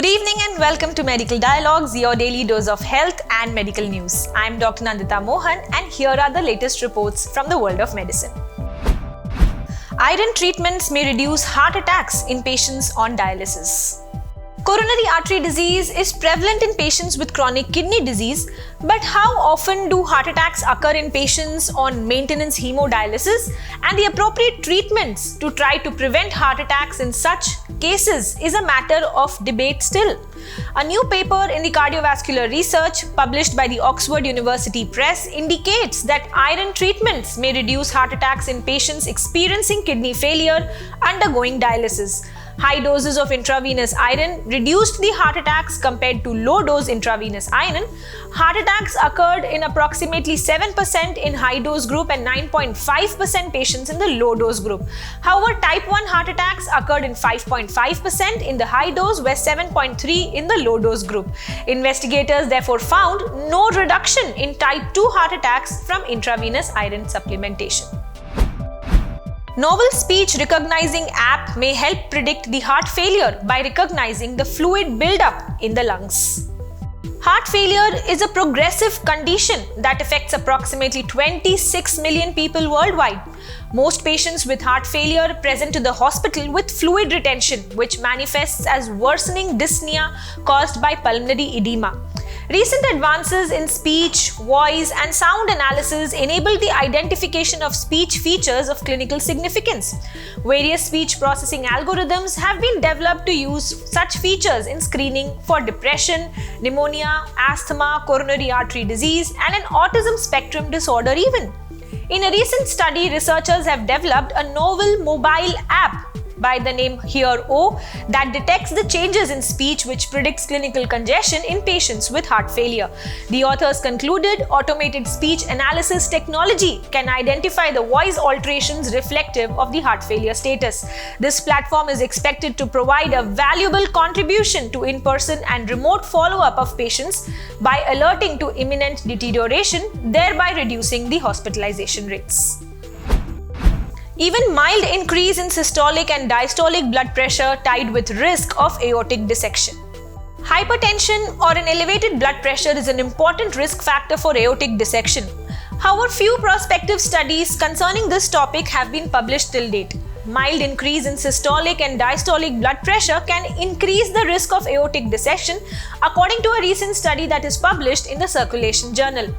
Good evening and welcome to Medical Dialogues, your daily dose of health and medical news. I am Dr. Nandita Mohan and here are the latest reports from the world of medicine. Iron treatments may reduce heart attacks in patients on dialysis. Coronary artery disease is prevalent in patients with chronic kidney disease, but how often do heart attacks occur in patients on maintenance hemodialysis, and the appropriate treatments to try to prevent heart attacks in such cases is a matter of debate still. A new paper in the cardiovascular research published by the Oxford University Press indicates that iron treatments may reduce heart attacks in patients experiencing kidney failure undergoing dialysis. High doses of intravenous iron reduced the heart attacks compared to low-dose intravenous iron. Heart attacks occurred in approximately 7% in high-dose group and 9.5% patients in the low-dose group. However, type 1 heart attacks occurred in 5.5% in the high-dose, where 7.3% in the low-dose group. Investigators therefore found no reduction in type 2 heart attacks from intravenous iron supplementation. Novel speech recognizing app may help predict the heart failure by recognizing the fluid buildup in the lungs. Heart failure is a progressive condition that affects approximately 26 million people worldwide. Most patients with heart failure present to the hospital with fluid retention, which manifests as worsening dyspnea caused by pulmonary edema. Recent advances in speech, voice, and sound analysis enable the identification of speech features of clinical significance. Various speech processing algorithms have been developed to use such features in screening for depression, pneumonia, asthma, coronary artery disease, and an autism spectrum disorder even. In a recent study, researchers have developed a novel mobile app by the name Hear-O that detects the changes in speech which predicts clinical congestion in patients with heart failure. The authors concluded automated speech analysis technology can identify the voice alterations reflective of the heart failure status. This platform is expected to provide a valuable contribution to in-person and remote follow-up of patients by alerting to imminent deterioration, thereby reducing the hospitalization rates. Even mild increase in systolic and diastolic blood pressure tied with risk of aortic dissection. Hypertension or an elevated blood pressure is an important risk factor for aortic dissection. However, few prospective studies concerning this topic have been published till date. Mild increase in systolic and diastolic blood pressure can increase the risk of aortic dissection, according to a recent study that is published in the Circulation Journal.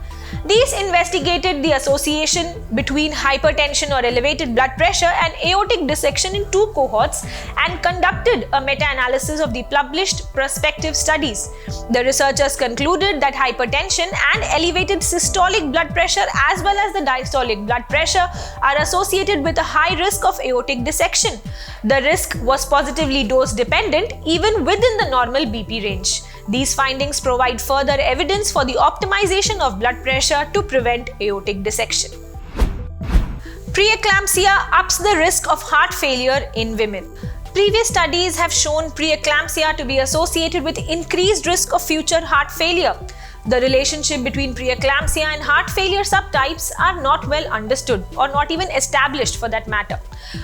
These investigated the association between hypertension or elevated blood pressure and aortic dissection in two cohorts and conducted a meta-analysis of the published prospective studies. The researchers concluded that hypertension and elevated systolic blood pressure as well as the diastolic blood pressure are associated with a high risk of aortic dissection. The risk was positively dose dependent even within the normal BP range. These findings provide further evidence for the optimization of blood pressure to prevent aortic dissection. Preeclampsia ups the risk of heart failure in women. Previous studies have shown preeclampsia to be associated with increased risk of future heart failure. The relationship between preeclampsia and heart failure subtypes are not well understood or not even established for that matter.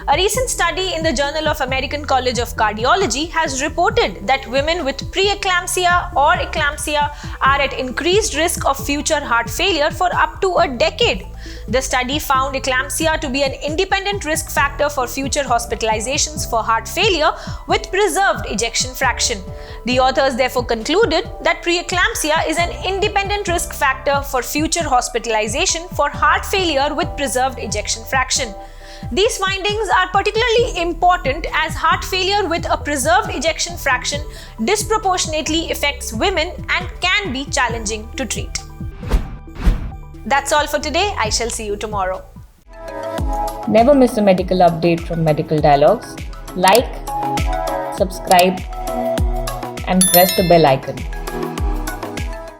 A recent study in the Journal of American College of Cardiology has reported that women with preeclampsia or eclampsia are at increased risk of future heart failure for up to a decade. The study found eclampsia to be an independent risk factor for future hospitalizations for heart failure with preserved ejection fraction. The authors therefore concluded that preeclampsia is an independent risk factor for future hospitalization for heart failure with preserved ejection fraction. These findings are particularly important as heart failure with a preserved ejection fraction disproportionately affects women and can be challenging to treat. That's all for today. I shall see you tomorrow. Never miss a medical update from Medical Dialogues. Like, subscribe, and press the bell icon.